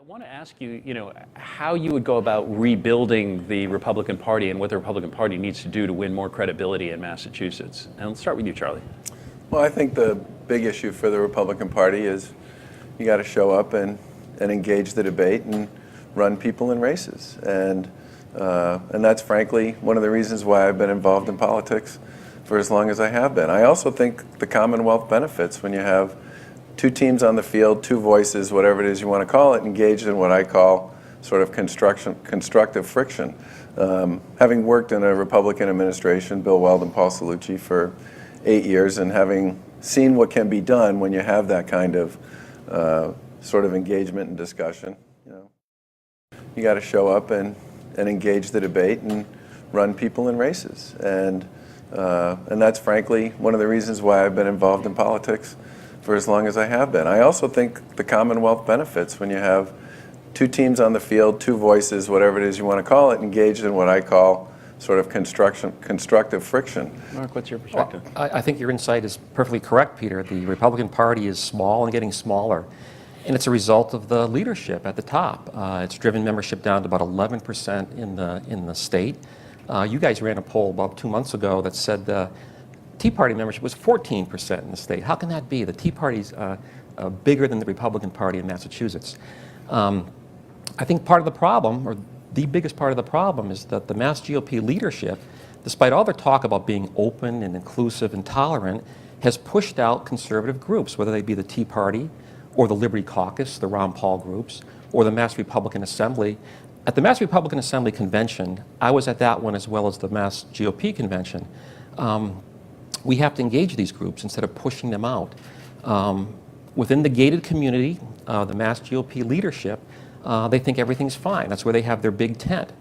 I want to ask you, how you would go about rebuilding the Republican Party and what the Republican Party needs to do to win more credibility in Massachusetts. And let's start with you, Charlie. Well, I think the big issue for the Republican Party is you got to show up and engage the debate and run people in races. And that's frankly one of the reasons why I've been involved in politics for as long as I have been. I also think the Commonwealth benefits when you have two teams on the field, two voices, whatever it is you want to call it, engaged in what I call sort of constructive friction. Having worked in a Republican administration, Bill Weld and Paul Cellucci, for 8 years, and having seen what can be done when you have that kind of sort of engagement and discussion, you got to show up and engage the debate and run people in races. And that's frankly one of the reasons why I've been involved in politics for as long as I have been. I also think the Commonwealth benefits when you have two teams on the field, two voices, whatever it is you want to call it, engaged in what I call sort of constructive friction. Mark, what's your perspective? Well, I think your insight is perfectly correct, Peter. The Republican Party is small and getting smaller, and it's a result of the leadership at the top. It's driven membership down to about 11% in the state. You guys ran a poll about 2 months ago that said the Tea Party membership was 14% in the state. How can that be? The Tea Party's bigger than the Republican Party in Massachusetts. I think part of the problem, or the biggest part of the problem, is that the Mass GOP leadership, despite all their talk about being open and inclusive and tolerant, has pushed out conservative groups, whether they be the Tea Party or the Liberty Caucus, the Ron Paul groups, or the Mass Republican Assembly. At the Mass Republican Assembly convention, I was at that one as well as the Mass GOP convention. We have to engage these groups instead of pushing them out. Within the gated community, the Mass GOP leadership, they think everything's fine. That's where they have their big tent.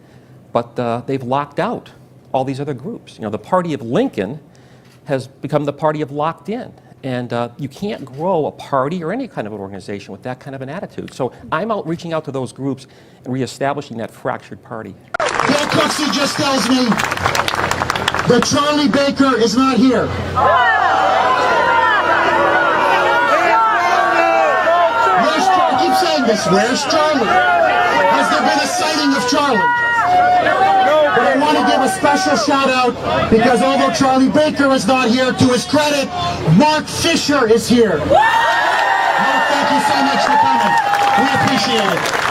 But they've locked out all these other groups. The party of Lincoln has become the party of locked in. And you can't grow a party or any kind of an organization with that kind of an attitude. So I'm out reaching out to those groups and reestablishing that fractured party. Bill Cooksey just tells me that Charlie Baker is not here. Where's Charlie? I keep saying this. Where's Charlie? Has there been a sighting of Charlie? But I want to give a special shout out because although Charlie Baker is not here, to his credit, Mark Fisher is here. Mark, thank you so much for coming. We appreciate it.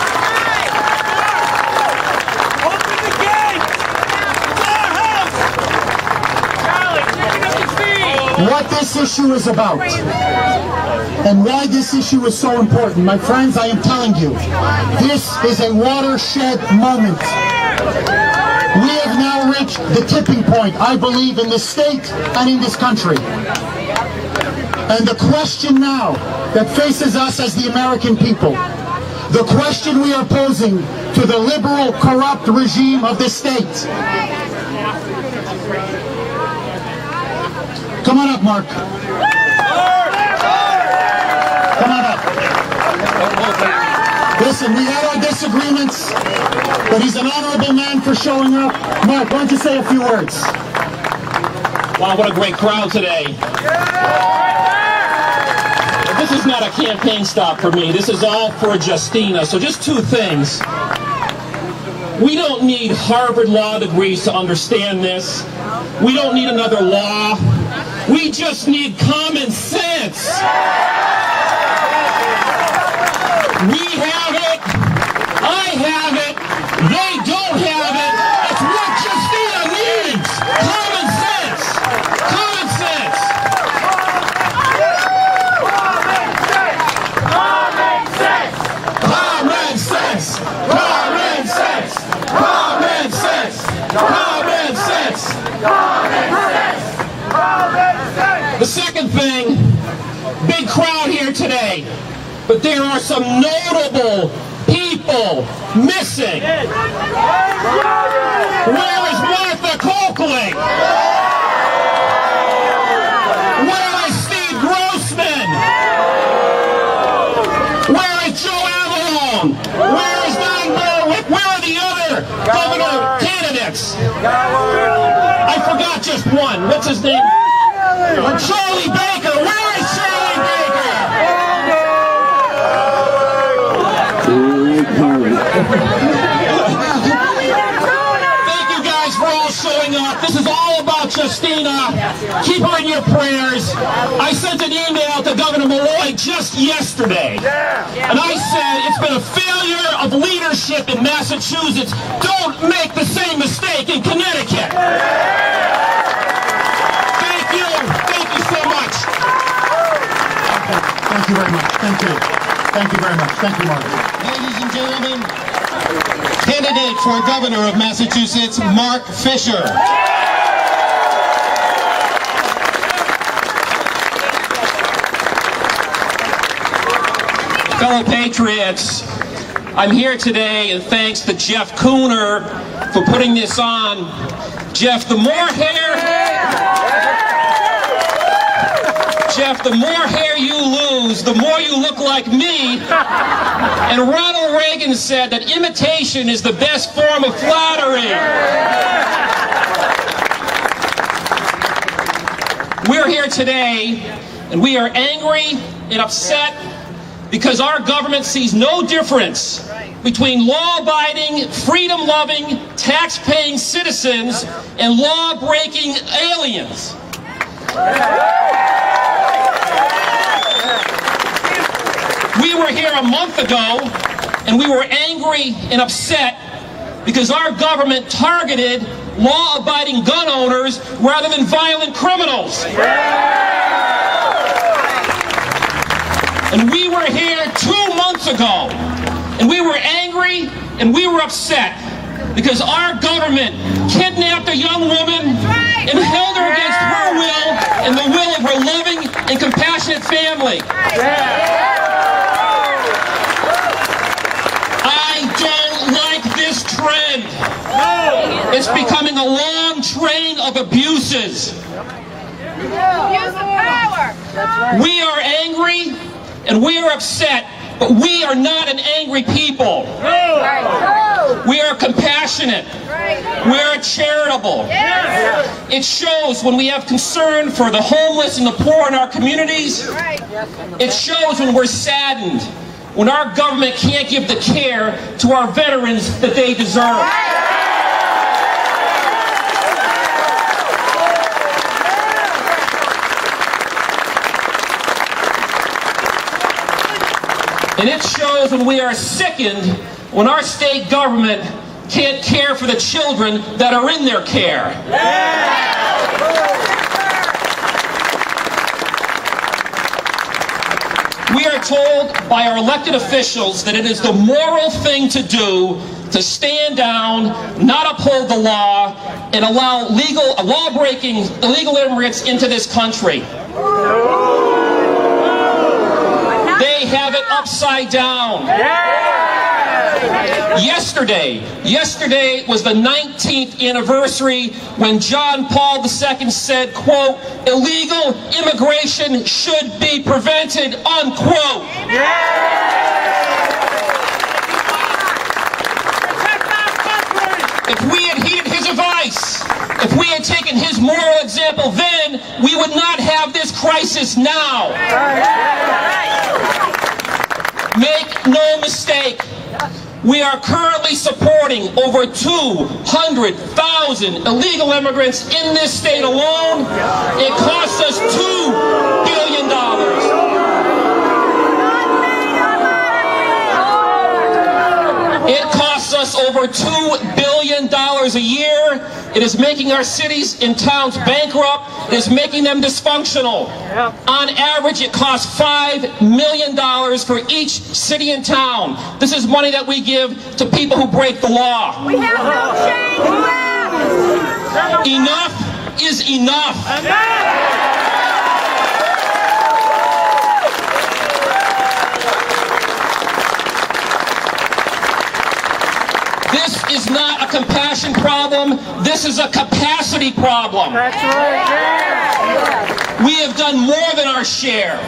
What this issue is about and why this issue is so important. My friends, I am telling you, this is a watershed moment. We have now reached the tipping point, I believe, in this state and in this country. And the question now that faces us as the American people, the question we are posing to the liberal, corrupt regime of this state. Come on up, Mark. Come on up. Listen, we had our disagreements, but he's an honorable man for showing up. Mark, why don't you say a few words? Wow, what a great crowd today. This is not a campaign stop for me. This is all for Justina. So just two things. We don't need Harvard law degrees to understand this. We don't need another law. We just need common sense. We have it. I have it. They don't have it. It's what Justina needs. Common sense. Common sense. Common sense. Common sense. Common sense. Common sense. Common sense. Common sense. The second thing, big crowd here today, but there are some notable people missing. Where is Martha Coakley? Where is Steve Grossman? Where is Joe Avalon? Where is Don Berwick? Where are the other governor candidates? I forgot just one. What's his name? Charlie Baker. Where is Charlie Baker? your prayers. I sent an email to Governor Malloy just yesterday. And I said, it's been a failure of leadership in Massachusetts. Don't make the same mistake in Connecticut. Thank you. Thank you so much. Thank you very much. Thank you. Thank you very much. Thank you, Mark. Ladies and gentlemen, candidate for governor of Massachusetts, Mark Fisher. Fellow patriots, I'm here today, and thanks to Jeff Cooner for putting this on. Jeff, the more hair you lose, the more you look like me. And Ronald Reagan said that imitation is the best form of flattery. We're here today, and we are angry and upset because our government sees no difference between law-abiding, freedom-loving, tax-paying citizens and law-breaking aliens. We were here a month ago, and we were angry and upset because our government targeted law-abiding gun owners rather than violent criminals. And we were here 2 months ago, and we were angry and we were upset because our government kidnapped a young woman and held her against her will and the will of her loving and compassionate family. I don't like this trend. It's becoming a long train of abuses. Use the power. We are angry and we are upset, but we are not an angry people. We are compassionate. We are charitable. It shows when we have concern for the homeless and the poor in our communities. It shows when we're saddened, when our government can't give the care to our veterans that they deserve. And it shows when we are sickened, when our state government can't care for the children that are in their care. We are told by our elected officials that it is the moral thing to do to stand down, not uphold the law, and allow law-breaking illegal immigrants into this country. They have it upside down. Yesterday was the 19th anniversary when John Paul II said, quote, illegal immigration should be prevented, unquote. If we had heeded his advice, if we had taken his moral example then, we would not have this crisis now. Make no mistake, we are currently supporting over 200,000 illegal immigrants in this state alone. It costs us $2 billion. It costs us over $2 billion a year. It is making our cities and towns bankrupt. It is making them dysfunctional. On average, it costs $5 million for each city and town. This is money that we give to people who break the law. We have no change left. Enough is enough. This is not a compassion problem. This is a capacity problem. That's right. Yeah. We have done more than our share.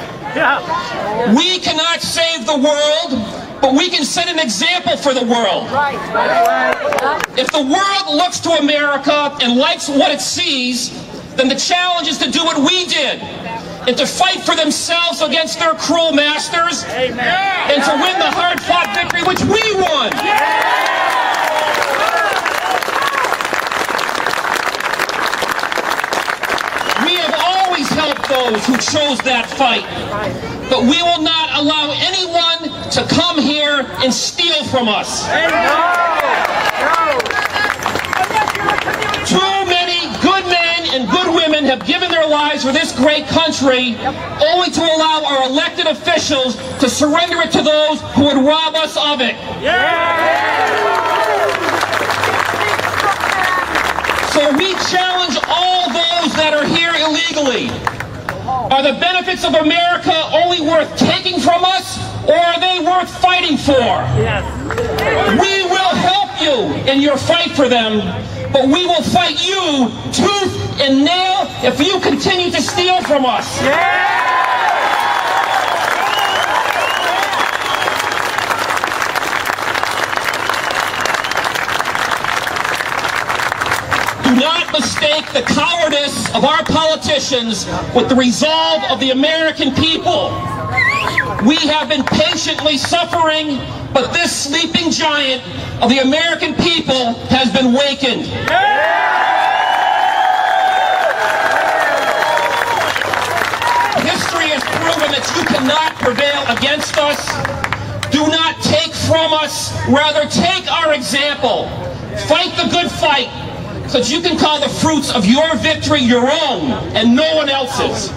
We cannot save the world, but we can set an example for the world. If the world looks to America and likes what it sees, then the challenge is to do what we did and to fight for themselves against their cruel masters and to win the hard-fought victory which we won. We have always held those who chose that fight. But we will not allow anyone to come here and steal from us. Too many good men and good women have given their lives for this great country, only to allow our elected officials to surrender it to those who would rob us of it. So we challenge all those that are here illegally. Are the benefits of America only worth taking from us, or are they worth fighting for? We will help you in your fight for them, but we will fight you tooth and nail if you continue to steal from us. Do not mistake the cowardice of our politicians with the resolve of the American people. We have been patiently suffering, but this sleeping giant of the American people has been wakened. History has proven that you cannot prevail against us. Do not take from us, rather take our example. Fight the good fight, so that you can call the fruits of your victory your own and no one else's.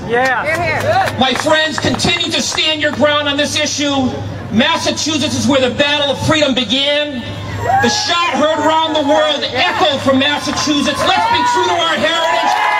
My friends, continue to stand your ground on this issue. Massachusetts is where the battle of freedom began. The shot heard around the world echoed from Massachusetts. Let's be true to our heritage.